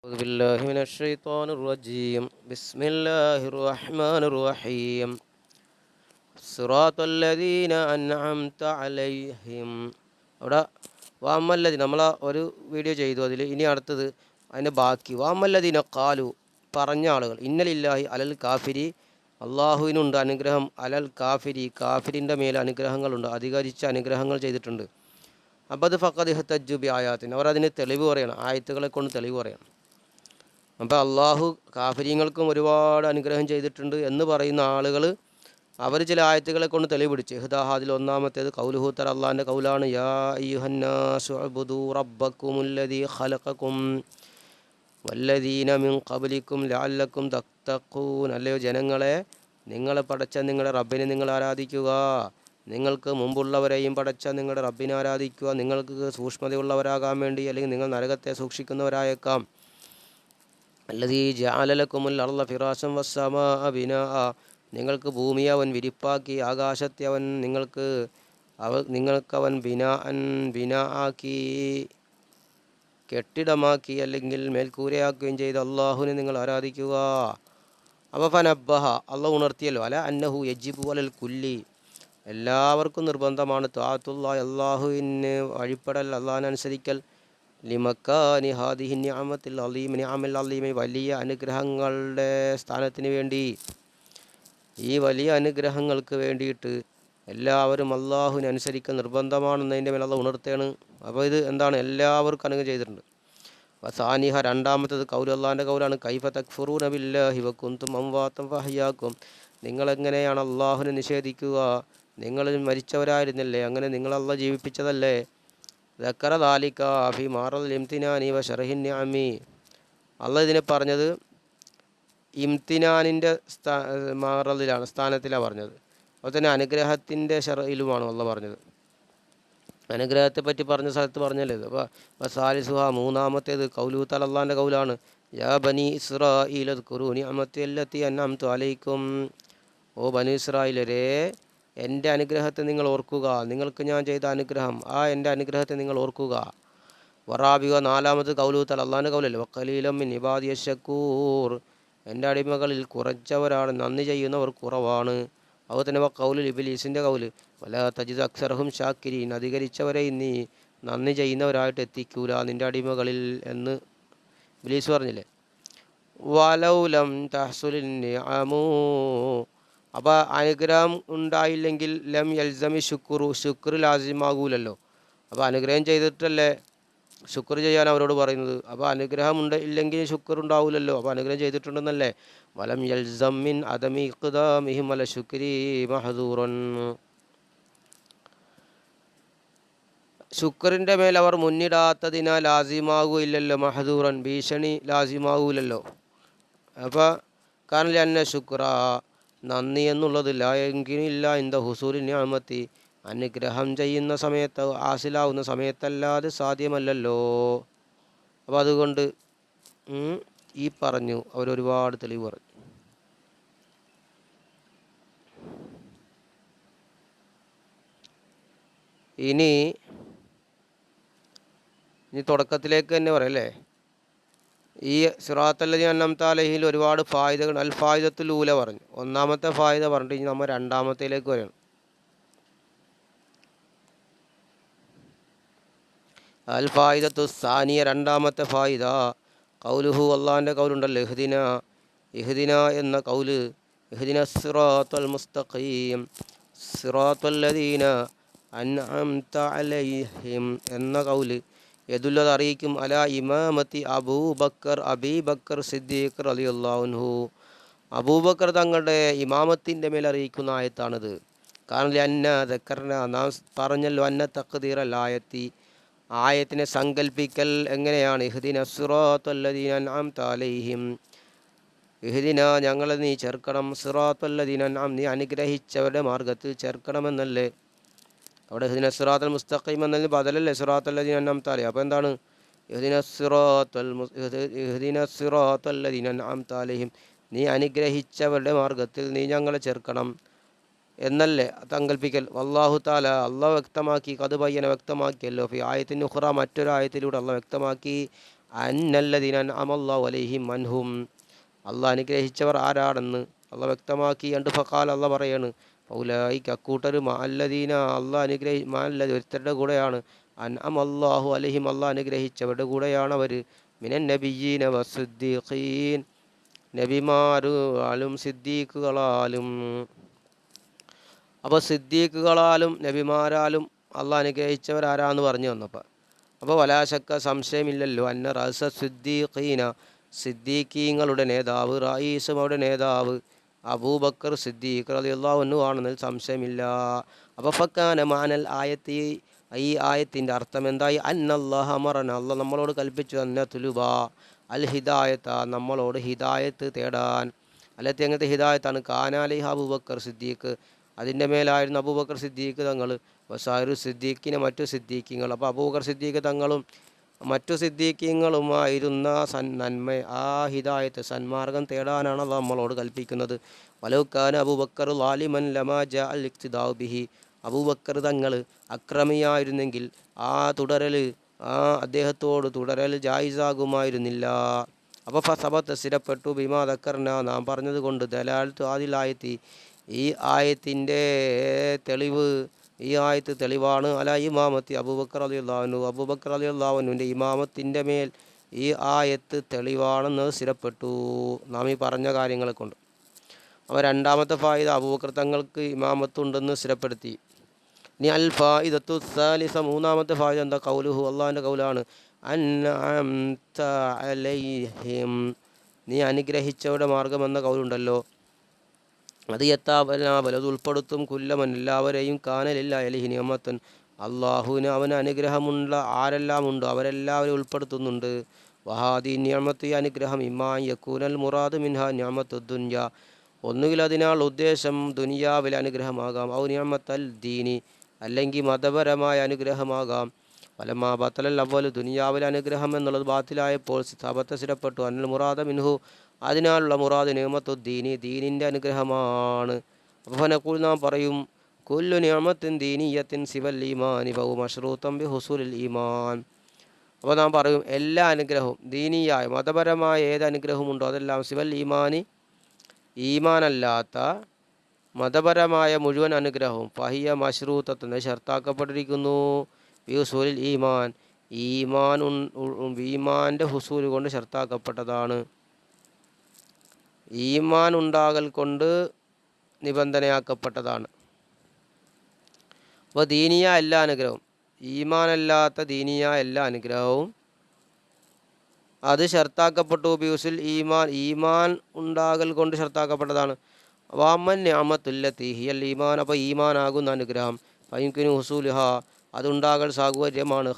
أعوذ بالله من الشيطان الرجيم بسم الله الرحمن الرحيم صراط الذين أنعمت عليهم അവിടെ വാമല്ലതി നമ്മൾ ഒരു വീഡിയോ ചെയ്തു. അതിൽ ഇനി അടുത്തത് അതിൻ്റെ ബാക്കി വാമല്ലദീന ഖാലു പറഞ്ഞ ആളുകൾ ഇന്നലില്ലാഹി അലൽ കാഫിരി അള്ളാഹുവിനുണ്ട് അനുഗ്രഹം അലൽ കാഫിരി കാഫിരിൻ്റെ മേൽ അനുഗ്രഹങ്ങളുണ്ട്, അധികരിച്ച അനുഗ്രഹങ്ങൾ ചെയ്തിട്ടുണ്ട്. അപ്പോൾ അത് ഫഖദ് ഇഹ്തജ്ജു ബി ആയാത്തിന് അവർ അതിന് തെളിവ് പറയണം, ആയത്തുകളെ കൊണ്ട് തെളിവ് പറയണം. അപ്പോൾ അള്ളാഹു കാഫര്യങ്ങൾക്കും ഒരുപാട് അനുഗ്രഹം ചെയ്തിട്ടുണ്ട് എന്ന് പറയുന്ന ആളുകൾ അവർ ചില ആയത്തുകളെ കൊണ്ട് തെളിവ് പിടിച്ചു. ഇഹ്ദാഹ അതിൽ ഒന്നാമത്തേത് കൗലുഹൂത്തർ അള്ളാഹിൻ്റെ കൗലാണ് യാ അയ്യുഹന്നാസു ഉഅ്ബുദൂ റബ്ബക്കുമുല്ലദീ ഖലഖക്കും വല്ലദീന മിൻ ഖബ്ലിക്കും ലഅല്ലക്കും തത്തഖൂൻ. അല്ലയോ ജനങ്ങളെ, നിങ്ങളെ പടച്ച നിങ്ങളുടെ റബ്ബിനെ നിങ്ങൾ ആരാധിക്കുക, നിങ്ങൾക്ക് മുമ്പുള്ളവരെയും പടച്ച നിങ്ങളുടെ റബ്ബിനെ ആരാധിക്കുക, നിങ്ങൾക്ക് സൂക്ഷ്മതയുള്ളവരാകാൻ വേണ്ടി, അല്ലെങ്കിൽ നിങ്ങൾ നരകത്തെ സൂക്ഷിക്കുന്നവരായേക്കാം. അല്ലദീ ജഅല ലക്കുമുൽ അർള ഫിറാശൻ വസ്സമാഅ ബിനാഅ നിങ്ങൾക്ക് ഭൂമിയെ അവൻ വിരിപ്പാക്കി, ആകാശത്തെ അവൻ നിങ്ങൾക്കവൻ ബിനാ ആക്കി, കെട്ടിടമാക്കി, അല്ലെങ്കിൽ മേൽക്കൂരയാക്കുകയും ചെയ്ത് അള്ളാഹുവിനെ നിങ്ങൾ ആരാധിക്കുക. അപ്പോൾ ഫനബ്ബഹ അള്ളാഹ് ഉണർത്തിയല്ലോ അല അന്നഹു യജിബു അലൽ കുല്ലി എല്ലാവർക്കും നിർബന്ധമാണ് തആത്തുല്ലാഹി അള്ളാഹുവിന് വഴിപ്പെടൽ, അള്ളാഹിനനുസരിക്കൽ, ലിമക്കാനി ഹാദിഹി നിഅമത്തിൽ അലീം നിഅമൽ അലീം വലിയ അനുഗ്രഹങ്ങളുടെ സ്ഥാനത്തിന് വേണ്ടി, ഈ വലിയ അനുഗ്രഹങ്ങൾക്ക് വേണ്ടിയിട്ട് എല്ലാവരും അള്ളാഹുവിനെ അനുസരിക്കൽ നിർബന്ധമാണെന്നതിൻ്റെ മേലെ അള്ളാഹ് ഉണർത്തുകയാണ്. അപ്പോൾ ഇത് എന്താണ്, എല്ലാവർക്കും അനുഗ്രഹം ചെയ്തിട്ടുണ്ട്. വസാനിഹ രണ്ടാമത്തത് കൗലു അള്ളാഹിൻ്റെ കൗലാണ് കൈഫ തക്ഫുറൂന ബില്ലാഹി വകുന്തും അംവാതൻ ഫഹ്യാക്കും നിങ്ങളെങ്ങനെയാണ് അള്ളാഹുവിനെ നിഷേധിക്കുക, നിങ്ങൾ മരിച്ചവരായിരുന്നില്ലേ, അങ്ങനെ നിങ്ങൾ അള്ളാഹ് ജീവിപ്പിച്ചതല്ലേ. ദക്കറ ദാലിക ഫി മാറൽ ഇംതിനാനി വ ശർഹിൻ നിഅമി അള്ളാഹ് ഇതിനെ പറഞ്ഞത് ഇംതിനാനിൻ്റെ മാറലിലാണ്, സ്ഥാനത്തിലാണ് പറഞ്ഞത്. അതുപോലെ തന്നെ അനുഗ്രഹത്തിൻ്റെ ഷർഇലുമാണ് അള്ളാഹ് പറഞ്ഞത്. അനുഗ്രഹത്തെ പറ്റി പറഞ്ഞ സ്ഥലത്ത് പറഞ്ഞല്ലേ ഇത്. അപ്പോൾ സാലിസുഹ മൂന്നാമത്തേത് കൗലു തആല അള്ളാഹിൻ്റെ കൗലാണ് യാ ബനി ഇസ്രാഈല ഉദ്കുറൂ നിഅമത്തി അല്ലത്തി അൻഅംതു അലൈക്കും ഓ ബനി ഇസ്രായേലരെ, എൻ്റെ അനുഗ്രഹത്തെ നിങ്ങൾ ഓർക്കുക, നിങ്ങൾക്ക് ഞാൻ ചെയ്ത അനുഗ്രഹം, ആ എൻ്റെ അനുഗ്രഹത്തെ നിങ്ങൾ ഓർക്കുക. വറാബിക നാലാമത് കൗലു തആല അള്ളാഹിൻ്റെ കൗലല്ലേ വഖലീലം മിൻ ഇബാദിയ ശക്കൂർ എൻ്റെ അടിമകളിൽ കുറച്ചവരാണ് നന്ദി ചെയ്യുന്നവർ കുറവാണ്. അതുപോലെ തന്നെ കൗലുൽ ഇബ്ലീസിൻ്റെ കൗല് വലാ തജിദ് അക്സറഹും ഷാക്കിരീൻ അധികരിച്ചവരെ നീ നന്ദി ചെയ്യുന്നവരായിട്ട് എത്തിക്കൂല നിൻ്റെ അടിമകളിൽ എന്ന് ഇബ്ലീസ് പറഞ്ഞില്ലേ. വലൗലം തഹ്സുലിൻ നിഅമൂ അപ്പോൾ അനുഗ്രഹം ഉണ്ടായില്ലെങ്കിൽ ലം യൽസമി ശുക്ർ ലാസിമാകൂലല്ലോ. അപ്പോൾ അനുഗ്രഹം ചെയ്തിട്ടല്ലേ ശുക്ർ ചെയ്യാൻ അവരോട് പറയുന്നത്. അപ്പോൾ അനുഗ്രഹം ഇല്ലെങ്കിൽ ശുക്ർ ഉണ്ടാവില്ലല്ലോ. അപ്പോൾ അനുഗ്രഹം ചെയ്തിട്ടുണ്ടെന്നല്ലേ. വലം യൽസം മിൻ അദമി ഇഖ്ദാമിഹിം അല ശുക്രി മഹദൂറൻ ശുക്രിൻ്റെ മേൽ അവർ മുന്നിടാത്തതിനാൽ ലാസിമാകൂല്ലല്ലോ, മഹദൂറൻ ഭീഷണി ലാസിമാകൂലല്ലോ. അപ്പോൾ കാരണം അന്ന ശുക്ര നന്ദി എന്നുള്ളത് ലായെങ്കിലില്ല ഇന്ത ഹുസൂലി നിഅമത്തി അനുഗ്രഹം ചെയ്യുന്ന സമയത്ത് ഹാസിലാവുന്ന സമയത്തല്ലാതെ സാധ്യമല്ലല്ലോ. അപ്പോൾ അതുകൊണ്ട് ഈ പറഞ്ഞു അവരൊരുപാട് തെളിവ് പറഞ്ഞു. ഇനി തുടക്കത്തിലേക്ക് തന്നെ പറയല്ലേ. ഈ സിറാത്തല്ലദീന അൻഅംത അലൈഹിൽ ഒരുപാട് ഫായിദകൾ അൽ ഫായിദത്തുൽ ഊല പറഞ്ഞു. ഒന്നാമത്തെ ഫായിദ പറഞ്ഞിട്ട് ഇനി നമ്മൾ രണ്ടാമത്തേലേക്ക് വരണം. അൽ ഫായിദത്തു സാനിയ രണ്ടാമത്തെ ഫായിദ കൗലുഹു അള്ളാഹിൻ്റെ കൗലുണ്ടല്ലോ ഇഹ്ദിന എന്ന കൗല് ഇഹ്ദിന സിറാത്തൽ മുസ്തഖീം സിറാത്തല്ലദീന അൻഅംത അലൈഹിം എന്ന കൗല് യദുല്ലത് അറിയിക്കും അല ഇമാമത്തി അബീബക്കർ സിദ്ദീഖ് റളിയല്ലാഹു അൻഹു അബൂബക്കർ തങ്ങളുടെ ഇമാമത്തിൻ്റെ മേൽ അറിയിക്കുന്ന ആയത്താണിത്. കാരണം അന്ന ദക്കർന നാം പറഞ്ഞല്ലോ അന്ന തഖ്ദീർ അൽ ആയത്തി ആയത്തിനെ സങ്കല്പിക്കൽ എങ്ങനെയാണ്. ഇഹ്ദിന സിറാത്തല്ലദീന അൻഅംത അലൈഹിം ഇഹ്ദിന ഞങ്ങളെ നീ ചേർക്കണം, സിറാത്തല്ലദീന നീ അനുഗ്രഹിച്ചവരുടെ മാർഗത്തിൽ ചേർക്കണമെന്നല്ലേ. അവിടെ ഇഹ്ദിന സിറാത്തൽ മുസ്തഖീം എന്നതിന് ബദലല്ലേ സിറാത്തല്ലദീന അൻഅംത അലൈഹിം. അപ്പോൾ എന്താണ് ഇഹ്ദിന സിറാത്തല്ലദീന അൻഅംത അലൈഹിം നീ അനുഗ്രഹിച്ചവരുടെ മാർഗത്തിൽ നീ ഞങ്ങളെ ചേർക്കണം എന്നല്ലേ സങ്കല്പിക്കൽ. വല്ലാഹു തആല അള്ളാഹ് വ്യക്തമാക്കി, ഖദ് ബയ്യന വ്യക്തമാക്കിയല്ലോ ഫി ആയത്തിൻ ഉഖ്റ മറ്റൊരു ആയത്തിലൂടെ അള്ളാഹ് വ്യക്തമാക്കി അന്നല്ലദീന അൻഅമല്ലാഹു അലൈഹിം അൻഹും, അള്ളാഹ് അനുഗ്രഹിച്ചവർ ആരാണെന്ന് അള്ളാഹ് വ്യക്തമാക്കി. രണ്ട് ഫഖാൽ അള്ളാഹ് പറയാണ്, ഔലായിക അക്കൂട്ടർ മഅല്ലദീന അള്ളാഹ് മഅല്ലദി ഒരുത്തരുടെ കൂടെയാണ്, അൻഅമല്ലാഹു അലൈഹിം അള്ളാഹ് അനുഗ്രഹിച്ചവരുടെ കൂടെയാണ് അവർ, മിനൻ നബിയ്യീന വസിദ്ദീഖീൻ നബിമാരാലും സിദ്ദീഖുകളാലും. അപ്പോൾ സിദ്ദീഖുകളാലും നബിമാരാലും അള്ളാഹ് അനുഗ്രഹിച്ചവരാരാന്ന് പറഞ്ഞു വന്നപ്പോൾ, അപ്പോൾ വലാശക്ക സംശയമില്ലല്ലോ, അന്ന റഅസ സിദ്ദീഖീന സിദ്ദീഖീങ്ങളുടെ നേതാവ്, റയീസും അവരുടെ നേതാവ് അബൂബക്കർ സിദ്ദീഖ് റളിയല്ലാഹു അൻഹു ആണെന്നതിൽ സംശയമില്ല. അപ്പോൾ ഫക്കാന മാനൽ ആയത്തി, ഈ ആയത്തിൻ്റെ അർത്ഥം എന്തായി? അന്നല്ലാഹ അമറന, അള്ളാഹ് നമ്മളോട് കൽപ്പിച്ചു, അന്ന തുലുബ അൽ ഹിദായത്ത, നമ്മളോട് ഹിദായത്ത് തേടാൻ. അല്ലത്തി അങ്ങനത്തെ ഹിദായത്താണ്. കാനാലിഹ അബൂബക്കർ സിദ്ദീഖ്, അതിൻ്റെ മേലായിരുന്നു അബൂബക്കർ സിദ്ദീഖ് തങ്ങൾ, വസായിറു സിദ്ദീഖിനെ മറ്റു സിദ്ദീഖിങ്ങൾ. അപ്പോൾ അബൂബക്കർ സിദ്ദീഖ് തങ്ങളും മറ്റു സിദ്ദീഖീങ്ങളുമായിരുന്ന നന്മ, ആ ഹിദായത്ത് സന്മാർഗം തേടാനാണ് അത് നമ്മളോട് കൽപ്പിക്കുന്നത്. വലൗക്കാന അബൂബക്കർ ലാലിമൻ ലമാ ജാ അൽ ഇഖ്തിദാഉ ബിഹി, അബൂബക്കർ തങ്ങൾ അക്രമിയായിരുന്നെങ്കിൽ ആ തുടരൽ, ആ അദ്ദേഹത്തോട് തുടരൽ ജായിസാകുമായിരുന്നില്ല. അപ്പോൾ ഫസബത്ത് സ്ഥിരപ്പെട്ടു, ബിമാ ദക്കർന നാം പറഞ്ഞത് കൊണ്ട്, ദലാലത്തു ആദിലായത്തി ഈ ആയത്തിൻ്റെ തെളിവ്, ഈ ആയത്ത് തെളിവാണ്, അല ഇമാമത്തി അബൂബക്കർ റളിയല്ലാഹു അൻഹു, അബൂബക്കർ റളിയല്ലാഹു അൻഹുവിൻ്റെ ഇമാമത്തിൻ്റെ മേൽ ഈ ആയത്ത് തെളിവാണെന്ന് സ്ഥിരപ്പെട്ടു, നാം ഈ പറഞ്ഞ കാര്യങ്ങളെ കൊണ്ട്. അപ്പോൾ രണ്ടാമത്തെ ഫായിദ അബൂബക്കർ തങ്ങൾക്ക് ഇമാമത്തുണ്ടെന്ന് സ്ഥിരപ്പെടുത്തി. ഇനി അൽ ഫായിദത്തു സാലിസ, മൂന്നാമത്തെ ഫായിദ എന്താ? ഖൗലുഹു, അള്ളാഹിൻ്റെ ഖൗലാണ്, അൻഅംത അലൈഹിം, നീ അനുഗ്രഹിച്ചവരുടെ മാർഗം എന്ന ഖൗലുണ്ടല്ലോ, അത് അത് ഉൾപ്പെടുത്തും, കുല്ലമൻ എല്ലാവരെയും, കാനലില്ല അലൈഹി നിഅമത്തുൻ, അള്ളാഹുവിന് അവന് അനുഗ്രഹമുള്ള ആരെല്ലാം ഉണ്ടോ അവരെല്ലാവരും ഉൾപ്പെടുത്തുന്നുണ്ട്. വഹാദി നിഅമത്ത്, ഈ അനുഗ്രഹം, ഇമ്മാ യകൂനൽ മുറാദ് മിൻഹ നിഅമത്തു ദുനിയ, ഒന്നുകിൽ അതിനാൽ ഉദ്ദേശം ദുനിയാവിലെ അനുഗ്രഹമാകാം, ഔ നിഅമത്തൽ ദീനി, അല്ലെങ്കിൽ മതപരമായ അനുഗ്രഹമാകാം. ഫലമാ ബത്തലൽ അവ്വൽ, ദുനിയാവിലെ അനുഗ്രഹം എന്നുള്ളത് ബാത്തിലായപ്പോൾ സബത്ത സ്ഥിരപ്പെട്ടു, അന്നൽ മുറാദ മിൻഹു, അതിനാലുള്ള മുറാദ് നിഅമത്തു ദീനി, ദീനിൻ്റെ അനുഗ്രഹമാണ്. അപ്പോൾ ഫനഖൂൽ നാം പറയും, കുല്ലു നിഅമത്തിൻ ദീനിയത്തിൻ സിവൽ ഈമാനി ഫഹു മശ്റൂത്തൻ ബി ഹുസൂലിൽ ഈമാൻ. അപ്പോൾ നാം പറയും, എല്ലാ അനുഗ്രഹവും ദീനിയായ മതപരമായ ഏത് അനുഗ്രഹമുണ്ടോ അതെല്ലാം സിവൽ ഈമാനി, ഈമാനല്ലാത്ത മതപരമായ മുഴുവൻ അനുഗ്രഹവും, ഫഹിയ മശ്റൂത്തത്തിന് ഷർത്താക്കപ്പെട്ടിരിക്കുന്നു, ബി ഹുസൂലിൽ ഈമാൻ, ഈമാൻ്റെ ഹുസൂൽ കൊണ്ട് ഷർത്താക്കപ്പെട്ടതാണ്, ഈമാൻ ഉണ്ടാകൽ കൊണ്ട് നിബന്ധനയാക്കപ്പെട്ടതാണ്. അപ്പോൾ ദീനിയ എല്ലാ അനുഗ്രഹവും, ഈമാനല്ലാത്ത ദീനിയ എല്ലാ അനുഗ്രഹവും അത് ഷർത്താക്കപ്പെട്ടു, ബിയുസുൽ ഈമാൻ, ഈമാൻ ഉണ്ടാകൽ കൊണ്ട് ഷർത്താക്കപ്പെട്ടതാണ്. വാമൻ നിഅമത്തുല്ലത്തി ഹിയൽ ഈമാൻ, അപ്പോൾ ഈമാനാകുന്ന അനുഗ്രഹം, ഫയുംകിനു ഹുസൂലുഹ, അതുണ്ടാകൽ സൗകര്യമാണ്,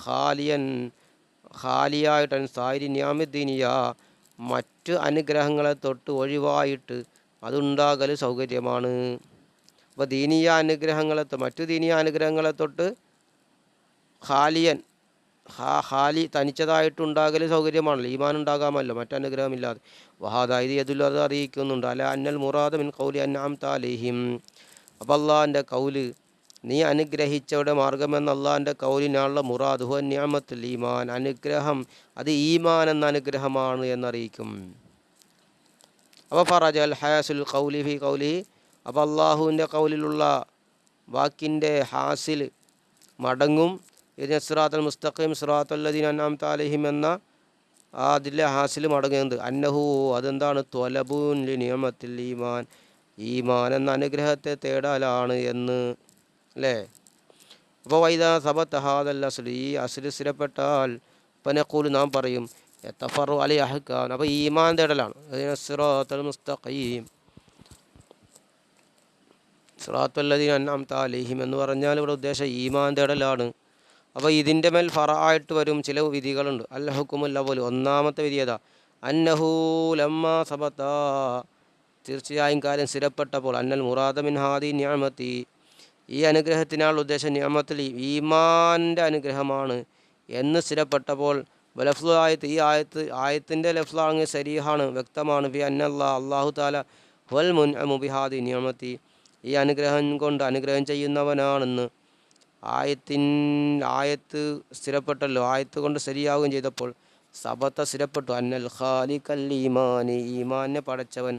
ഖാലിയായിട്ടൻ സായിരി നിഅമദ്ദീനിയ, മറ്റ് അനുഗ്രഹങ്ങളെ തൊട്ട് ഒഴിവായിട്ട് അതുണ്ടാകൽ സൗകര്യമാണ്. അപ്പോൾ ദീനീയ അനുഗ്രഹങ്ങളെ മറ്റു ദീനീയ അനുഗ്രഹങ്ങളെ തൊട്ട് ഖാലി തനിച്ചതായിട്ടുണ്ടാകൽ സൗകര്യമാണല്ലോ, ഈമാൻ ഉണ്ടാകാമല്ലോ മറ്റനുഗ്രഹമില്ലാതെ. വഹാദായത് യദുൽ, അത് അറിയിക്കുന്നുണ്ട്, അല അന്നൽ മുറാദ് മിൻ ഖൗലി അൻഅംത അലൈഹിം, അപ്പോൾ അള്ളാഹിൻ്റെ കൗല്, നീ അനുഗ്രഹിച്ചവരുടെ മാർഗമെന്ന അള്ളാഹിൻ്റെ കൗലിനാണുള്ള മുറാദ്, ഹുവ നിഅമത്തുൽ ഈമാൻ, അനുഗ്രഹം അത് ഈമാൻ എന്ന അനുഗ്രഹമാണ് എന്നറിയിക്കും. അപ്പോൾ ഫറജൽ ഹാസുൽ ഖൗലി ഫി ഖൗലിഹി, അപ്പോൾ അള്ളാഹുവിൻ്റെ കൗലിലുള്ള വാക്കിൻ്റെ ഹാസിൽ മടങ്ങും, ഇതിന് സിറാത്തുൽ മുസ്തഖീം സിറാത്തുല്ലദീന അൻഅംത അലൈഹിം എന്ന അതിലെ ഹാസിൽ മടങ്ങുന്നത്, അന്നഹു അതെന്താണ്? ത്വലബുൻ ലി നിഅമത്തിൽ ഈമാൻ, ഈമാൻ എന്ന അനുഗ്രഹത്തെ തേടലാണ് എന്ന്, അല്ലേ? അപ്പോൾ വൈദാ സബത്ത ഹാദൽ അസ്ൽ, ഈ അസ്ൽ സ്ഥിരപ്പെട്ടാൽ ഫനഖൂൽ നാം പറയും, യതഫറു അലൈ അഹ്കാം, അപ്പോൾ ഈമാൻ തേടലാണ്, ഇതിന് സിറാത്തുൽ മുസ്തഖീം സിറാത്തുല്ലദീന അൻഅംത അലൈഹിം എന്ന് പറഞ്ഞാൽ ഇവിടെ ഉദ്ദേശം ഈമാൻ തേടലാണ്. അപ്പോൾ ഇതിൻ്റെ മേൽ ഫറആയിട്ട് വരും ചില വിധികളുണ്ട്. അൽ ഹുക്കുമുൽ അവ്വൽ, ഒന്നാമത്തെ വിധി ഏതാ? അന്നഹു ലമ്മാ സബത, തീർച്ചയായും കാര്യം സ്ഥിരപ്പെട്ടപ്പോൾ, അന്നൽ മുറാദ മിൻ ഹാദി നിഅമത്തി, ഈ അനുഗ്രഹത്തിനാൾ ഉദ്ദേശം നിഅമത്തുൽ ഈമാൻ്റെ അനുഗ്രഹമാണ് എന്ന് സ്ഥിരപ്പെട്ടപ്പോൾ, ലഫ്ളു ആയത്ത്, ഈ ആയത്തിൻ്റെ ലഫ്ളാണെങ്കിൽ സരീഹാണ്, വ്യക്തമാണ്, ബി അന്നല്ലാഹ്, അല്ലാഹു തആല വൽ മുൻഅമു ബിഹാദി നിഅമത്തി, ഈ അനുഗ്രഹം കൊണ്ട് അനുഗ്രഹം ചെയ്യുന്നവനാണെന്ന് ആയത്ത് സ്ഥിരപ്പെട്ടല്ലോ, ആയത്ത് കൊണ്ട് ശരിയാവുകയും ചെയ്തപ്പോൾ, സബത്ത സ്ഥിരപ്പെട്ടു അന്നൽ ഖാലിഖൽ ഈമാനി ഈമാനെ പടച്ചവൻ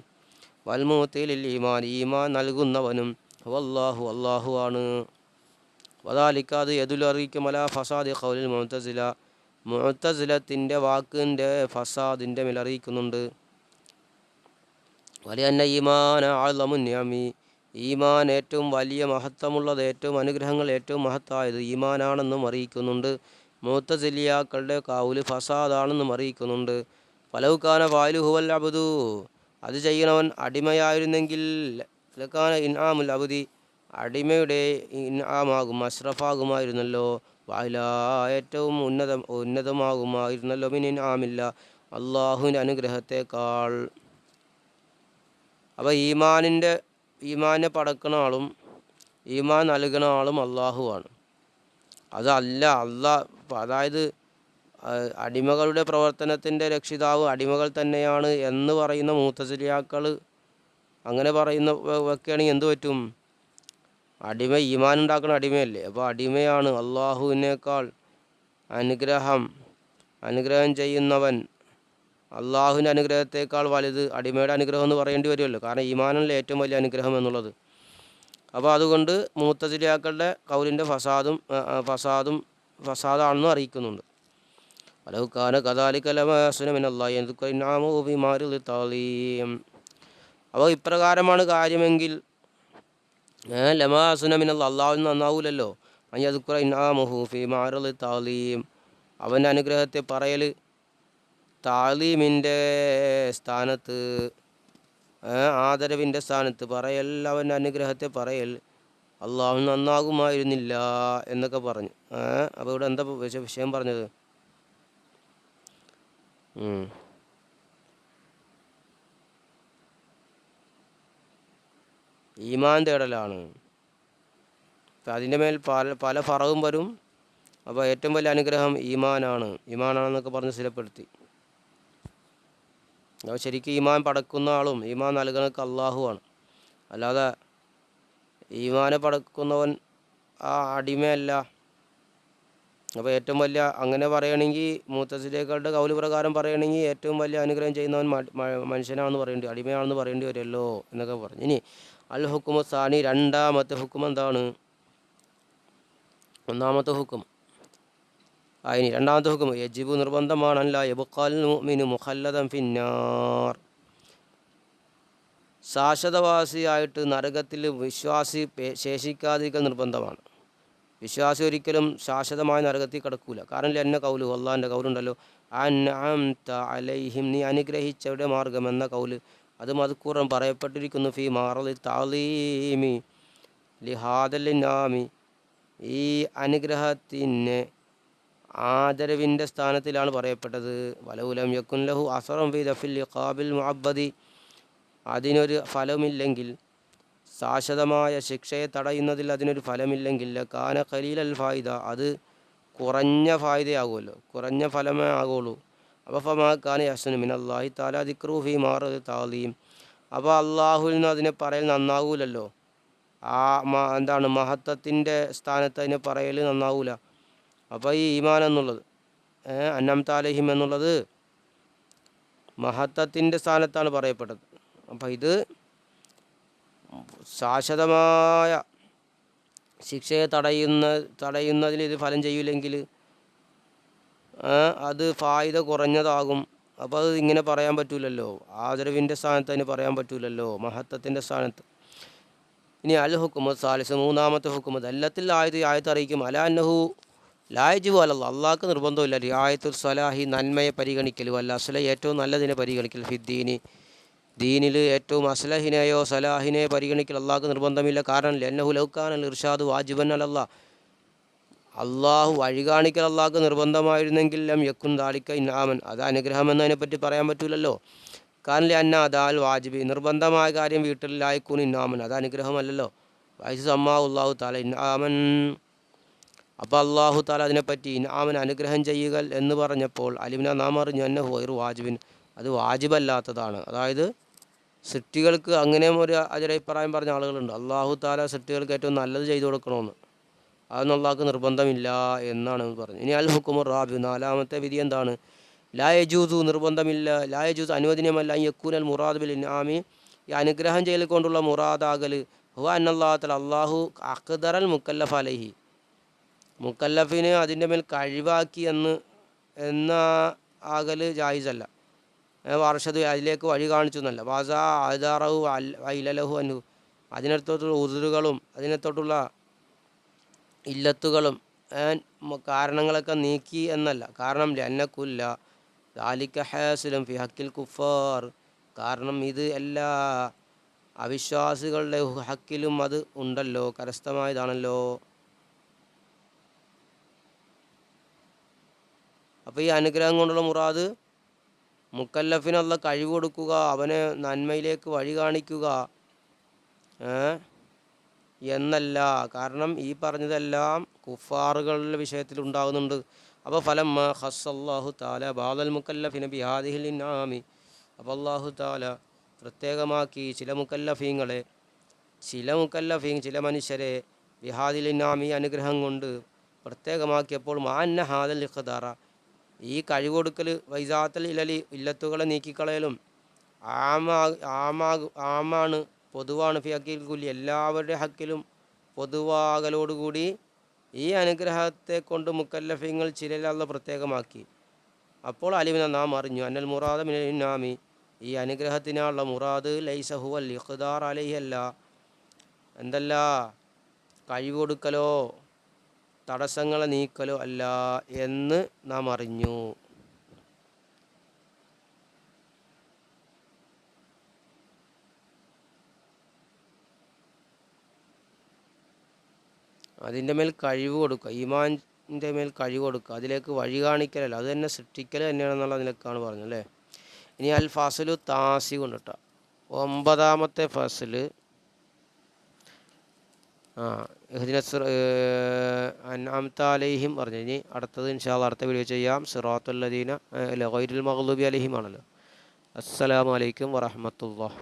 വൽമൂത്തിലിൽ ഈമാൻ ഈമാൻ നൽകുന്നവനും വല്ലാഹു അല്ലാഹു ആണ്. വദാലിക അത് യദുൽ അറിയിക്കും അല ഫസാദി ഖൗലിൽ മുഅ്തസില മുഅ്തസിലത്തിൻ്റെ വാക്കിൻ്റെ ഫസാദിൻ്റെ മേൽ അറിയിക്കുന്നുണ്ട്. വലിയ ഈമാൻ അഅ്ളമു നിഅമി ഈമാൻ ഏറ്റവും വലിയ മഹത്വമുള്ളത്, ഏറ്റവും അനുഗ്രഹങ്ങൾ ഏറ്റവും മഹത്തായത് ഈമാനാണെന്നും അറിയിക്കുന്നുണ്ട്. മുഅ്തസിലിയാക്കളുടെ കൗല് ഫസാദാണെന്നും അറിയിക്കുന്നുണ്ട്. ഫലൗകാന ഫായിലു ഹുവൽ അബ്ദു അത് ചെയ്യണവൻ അടിമയായിരുന്നെങ്കിൽ ലക്കാന ഇൻആമുൽ അബ്ദി അടിമയുടെ ഇൻആമാകും അഷ്റഫാകുമായിരുന്നല്ലോ. വായില ഏറ്റവും ഉന്നതമാകുമായിരുന്നല്ലോ മിൻ ഇൻആമില്ല അള്ളാഹുവിൻ്റെ അനുഗ്രഹത്തെക്കാൾ. അപ്പോൾ ഈമാനെ പടക്കണ ആളും ഈമാൻ നൽകുന്ന ആളും അള്ളാഹുവാണ്. അതല്ല അതായത് അടിമകളുടെ പ്രവർത്തനത്തിൻ്റെ രക്ഷിതാവ് അടിമകൾ തന്നെയാണ് എന്ന് പറയുന്ന മുഅ്തസിലിയാക്കൾ അങ്ങനെ പറയുന്ന വയ്ക്കുകയാണെങ്കിൽ എന്ത് പറ്റും? അടിമ ഈമാൻ ഉണ്ടാക്കുന്ന അടിമയല്ലേ. അപ്പോൾ അടിമയാണ് അള്ളാഹുവിനേക്കാൾ അനുഗ്രഹം ചെയ്യുന്നവൻ അള്ളാഹുവിൻ്റെ അനുഗ്രഹത്തേക്കാൾ വലുത് അടിമയുടെ അനുഗ്രഹം എന്ന് പറയേണ്ടി വരുമല്ലോ. കാരണം ഈമാനല്ലേ ഏറ്റവും വലിയ അനുഗ്രഹം എന്നുള്ളത്. അപ്പോൾ അതുകൊണ്ട് മുഅ്തസിലിയാക്കളുടെ കൗലിൻ്റെ ഫസാദാണെന്ന് അറിയിക്കുന്നുണ്ട്. വലൗകാന കദാലിക ലമാ ഹസന മിനല്ലാഹി അൻ യുദ്കറ ഇൻആമുഹു ഫീ മാരിദി തഅലീം. അപ്പോൾ ഇപ്രകാരമാണ് കാര്യമെങ്കിൽ ലമാ ഹസന മിനല്ലാഹി അള്ളാഹുവിന് നന്നാവൂലല്ലോ അൻ യുദ്കറ ഇൻആമുഹു ഫീ മാരിദി തഅലീം അവൻ്റെ അനുഗ്രഹത്തെ പറയൽ താലീമിൻ്റെ സ്ഥാനത്ത് ആദരവിൻ്റെ സ്ഥാനത്ത് പറയൽ അവൻ്റെ അനുഗ്രഹത്തെ പറയൽ അള്ളാഹു നന്നാകുമായിരുന്നില്ല എന്നൊക്കെ പറഞ്ഞു. അപ്പോൾ ഇവിടെ എന്താ വിഷയം പറഞ്ഞത്? ഈമാൻ തേടലാണ്. അപ്പം അതിൻ്റെ മേൽ പല ഫറവും വരും. അപ്പോൾ ഏറ്റവും വലിയ അനുഗ്രഹം ഈമാനാണെന്നൊക്കെ പറഞ്ഞ് സ്ഥിരപ്പെടുത്തി. അപ്പോൾ ശരിക്കും ഈമാൻ പടക്കുന്ന ആളും ഈമാൻ നൽകുന്നതൊക്കെ അള്ളാഹുവാണ്. അല്ലാതെ ഈമാനെ പടക്കുന്നവൻ ആ അടിമയല്ല. അപ്പോൾ ഏറ്റവും വലിയ അങ്ങനെ പറയുകയാണെങ്കിൽ മുഅ്തസിലിയാക്കളുടെ കൗല് പ്രകാരം പറയുകയാണെങ്കിൽ ഏറ്റവും വലിയ അനുഗ്രഹം ചെയ്യുന്നവൻ മനുഷ്യനാണെന്ന് അടിമയാണെന്ന് പറയേണ്ടി വരുമല്ലോ എന്നൊക്കെ പറഞ്ഞു. ഇനി അൽ ഹുക്കുമു സാനി രണ്ടാമത്തെ ഹുക്കും എന്താണ്? ഒന്നാമത്തെ ഹുക്കും ഇനി രണ്ടാമത്തെ ഹുക്കും യജിബു നിർബന്ധമാണ് അല്ല യബ്ഖാൽ മുഅ്മിനു മുഖല്ലദൻ ഫിന്നാർ ശാശ്വതവാസിയായിട്ട് നരകത്തിൽ വിശ്വാസി ശേഷിക്കാതിരിക്കൽ നിർബന്ധമാണ്. വിശ്വാസി ഒരിക്കലും ശാശ്വതമായ നരകത്തിൽ കിടക്കൂല. കാരണം എന്നെ കൗല് അള്ളാഹിൻ്റെ കൗലുണ്ടല്ലോ അൻഅംത അലൈഹിം നീ അനുഗ്രഹിച്ചവരുടെ മാർഗം എന്ന കൗല് അത് മദ്കൂറൻ പറയപ്പെട്ടിരിക്കുന്നു. ഫീ മാറദി തഅലീമി ലിഹാദൽ ഇൻആമി ഈ അനുഗ്രഹത്തിന് ആദരവിൻ്റെ സ്ഥാനത്തിലാണ് പറയപ്പെട്ടത്. വലൗലം യകുൻ ലഹു അസറൻ ഫീ ദഫിൽ ഇഖാബിൽ മുഅബ്ബദി അതിനൊരു ഫലമില്ലെങ്കിൽ ശാശ്വതമായ ശിക്ഷയെ തടയുന്നതിൽ അതിനൊരു ഫലമില്ലെങ്കിൽ കാന ഖലീലൽ ഫായിദ അത് കുറഞ്ഞ ഫായിദയാകുമല്ലോ, കുറഞ്ഞ ഫലമേ ആകുള്ളൂ. അപ്പോൾ ഫമാ കാന യഹ്സനു മിനല്ലാഹി തആല ദിക്റു ഫീ മാറദി തഅലീം അപ്പോൾ അള്ളാഹുവിൽ നിന്ന് അതിനെ പറയൽ നന്നാവൂലല്ലോ. എന്താണ് മഹത്വത്തിൻ്റെ സ്ഥാനത്ത് അതിനെ പറയൽ നന്നാവൂല. അപ്പോൾ ഈ ഈമാൻ എന്നുള്ളത് അൻഅംത അലൈഹിം എന്നുള്ളത് മഹത്വത്തിൻ്റെ സ്ഥാനത്താണ് പറയപ്പെട്ടത്. അപ്പോൾ ഇത് ശാശ്വതമായ ശിക്ഷയെ തടയുന്നതിൽ ഇത് ഫലം ചെയ്യില്ലെങ്കിൽ അത് ഫായിദ കുറഞ്ഞതാകും. അപ്പോൾ അത് ഇങ്ങനെ പറയാൻ പറ്റൂലല്ലോ. ആദരവിൻ്റെ സ്ഥാനത്ത് അതിന് പറയാൻ പറ്റൂലല്ലോ, മഹത്വത്തിൻ്റെ സ്ഥാനത്ത്. ഇനി അൽ ഹുക്കുമു സാലിസ് മൂന്നാമത്തെ ഹുക്കുമു എല്ലാത്തിൽ ആയത്ത് അറിയിക്കും അല അന്നഹു ലായജിബു അലല്ലാഹ് അള്ളാഹ്ക്ക് നിർബന്ധമില്ല റിയായത്തുൽ സലാഹി നന്മയെ പരിഗണിക്കലും അല്ല അസ്ല ഏറ്റവും നല്ലതിനെ പരിഗണിക്കൽ ഫിദ്ദീനി ദീനിൽ ഏറ്റവും അസ്ലഹിനെയോ സലാഹിനെ പരിഗണിക്കൽ അള്ളാഹ്ക്ക് നിർബന്ധമില്ല. കാരണം ലന്നഹു ലൗകാനൽ ഇർഷാദു വാജിബൻ അലല്ലാഹ് അള്ളാഹു വഴി കാണിക്കൽ അള്ളാഹ്ക്ക് നിർബന്ധമായിരുന്നെങ്കിൽ ലം യക്കുൻ ദാലിക ഇൻആമൻ അത് അനുഗ്രഹം എന്നതിനെപ്പറ്റി പറയാൻ പറ്റൂലല്ലോ. കാരണം അന്ന അദാൽ വാജിബി നിർബന്ധമായ കാര്യം വീട്ടിൽ ലായിക്കൂൻ ഇൻആമൻ അത് അനുഗ്രഹമല്ലല്ലോ. വൈസ് അള്ളാഹു താല ഇൻആമൻ അപ്പോൾ അള്ളാഹു താല അതിനെപ്പറ്റി ഇൻആമൻ അനുഗ്രഹം ചെയ്യുക എന്ന് പറഞ്ഞപ്പോൾ അലിമിന നാം അറിഞ്ഞു അന്നഹു ഗൈറു വാജിബിൻ അത് വാജിബല്ലാത്തതാണ്. അതായത് സൃഷ്ടികൾക്ക് അങ്ങനെയും ഒരു അഭിപ്രായം പറഞ്ഞ ആളുകളുണ്ട്. അള്ളാഹു താല സൃഷ്ടികൾക്ക് ഏറ്റവും നല്ലത് ചെയ്തു കൊടുക്കണമെന്ന് അതൊന്നും അള്ളാഹ്ക്ക് നിർബന്ധമില്ല എന്നാണ് പറഞ്ഞു. ഇനി അൽ ഹുക്കുമു റാബി നാലാമത്തെ വിധി എന്താണ്? ലാ യജൂസു നിർബന്ധമില്ല, ലാ യജൂസ് അനുവദനീയമല്ല, യക്കൂനൽ മുറാദ് ബിൽ ഇൻആമി ഈ അനുഗ്രഹം ചെയ്യൽ കൊണ്ടുള്ള മുറാദാകൽ ഹുവ അന്നല്ലാഹു തആല അള്ളാഹു അഖ്ദറൽ മുക്കല്ലഫ് അലൈഹി മുക്കല്ലഫിന് അതിൻ്റെ മേൽ കഴിവാക്കി എന്ന ആകൽ ജായിസല്ല. വർഷത് അതിലേക്ക് വഴി കാണിച്ചു എന്നല്ല. വാസ ആദാറഹു അയിലലഹു അൻഹു അതിനടുത്തോട്ടുള്ള ഉസുറുകളും അതിനടുത്തോട്ടുള്ള ഇല്ലത്തുകളും കാരണങ്ങളൊക്കെ നീക്കി എന്നല്ല. കാരണം ലന്നക്കുല്ല ദാലിക ഹാസിലും ഫി ഹക്കിൽ കുഫാർ, കാരണം ഇത് എല്ലാ അവിശ്വാസികളുടെ ഹക്കിലും അത് ഉണ്ടല്ലോ, കരസ്ഥമായതാണല്ലോ. അപ്പോൾ ഈ അനുഗ്രഹം കൊണ്ടുള്ള മുറാദ് മുക്കല്ലഫിനുള്ള കഴിവ് കൊടുക്കുക, അവനെ നന്മയിലേക്ക് വഴി കാണിക്കുക എന്നല്ല. കാരണം ഈ പറഞ്ഞതെല്ലാം കുഫാറുകളുടെ വിഷയത്തിൽ ഉണ്ടാകുന്നുണ്ട്. അപ്പോൾ ഫലം ഖസ്സല്ലാഹു തആല ബഅദൽ മുക്കല്ലഫിന ബിഹാദിഹിൽ ഇൻആമി, അപ്പോൾ അല്ലാഹു തആല പ്രത്യേകമാക്കി ചില മുക്കല്ലഫീങ്ങളെ ചില മനുഷ്യരെ ബിഹാദിൽ ഇൻആമി അനുഗ്രഹം കൊണ്ട് പ്രത്യേകമാക്കിയപ്പോൾ മാന്ന ഹാദൽ ഇഖ്താറ ഈ കഴിവ് കൊടുക്കൽ വൈസാത്തൽ ഇല്ലത്തുകളെ നീക്കിക്കളയലും ആമാണ് പൊതുവാണ്. ഫി ഹക്കിൽ കുല്ലി എല്ലാവരുടെ ഹക്കിലും പൊതുവാകലോടുകൂടി ഈ അനുഗ്രഹത്തെ കൊണ്ട് മുക്കല്ലഫീങ്ങൾ ചിലരല്ല പ്രത്യേകമാക്കി. അപ്പോൾ അലിമിന നാം അറിഞ്ഞു അന്നൽ മുറാദ മിനൽ ഇൻആമി ഈ അനുഗ്രഹത്തിനുള്ള മുറാദ് ലൈസ ഹുവൽ ഇഖ്താർ അലൈഹി അല്ല, എന്തല്ല കഴിവ് കൊടുക്കലോ തടസ്സങ്ങളെ നീക്കലോ അല്ല എന്ന് നാം അറിഞ്ഞു. അതിൻ്റെ മേൽ കഴിവ് കൊടുക്കുക, ഈമാൻ്റെ മേൽ കഴിവ് കൊടുക്കുക, അതിലേക്ക് വഴി കാണിക്കലല്ല, അത് തന്നെ സൃഷ്ടിക്കൽ തന്നെയാണെന്നുള്ള നിലക്കാണ് പറഞ്ഞത് അല്ലേ. ഇനി അൽ ഫാസിലു താസി കൊണ്ടിട്ട 9ാമത്തെ ഫാസിൽ അൻഅംത അലൈഹിം പറഞ്ഞു. ഇനി അടുത്തത് ഇൻഷാ അല്ലാഹ് അടുത്ത വീഡിയോ ചെയ്യാം. സിറാത്തുൽ ലദീന ഗൈറിൽ മഗ്ദൂബി അലൈഹിം ആണല്ലോ. അസ്സലാമു അലൈക്കും വറഹ്മത്തുള്ളാഹി.